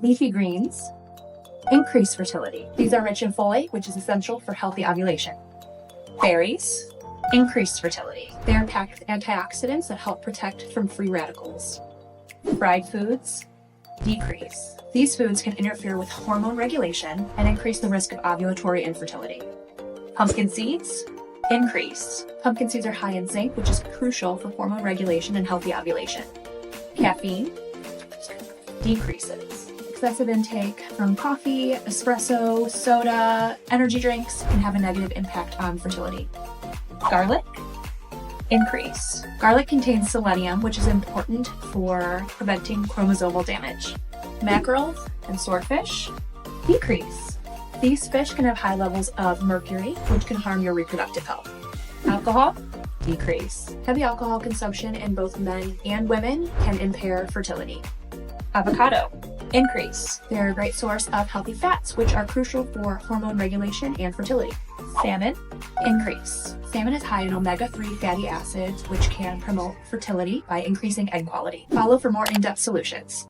Leafy greens increase fertility. These are rich in folate, which is essential for healthy ovulation. Berries increase fertility. They are packed with antioxidants that help protect from free radicals. Fried foods decrease. These foods can interfere with hormone regulation and increase the risk of ovulatory infertility. Pumpkin seeds increase. Pumpkin seeds are high in zinc, which is crucial for hormone regulation and healthy ovulation. Caffeine decreases. Excessive intake from coffee, espresso, soda, energy drinks can have a negative impact on fertility. Garlic increase. Garlic contains selenium, which is important for preventing chromosomal damage. Mackerel and swordfish decrease. These fish can have high levels of mercury, which can harm your reproductive health. Alcohol decrease. Heavy alcohol consumption in both men and women can impair fertility. Avocado increase. They're a great source of healthy fats, which are crucial for hormone regulation and fertility. Salmon increase. Salmon is high in omega-3 fatty acids, which can promote fertility by increasing egg quality. Follow for more in-depth solutions.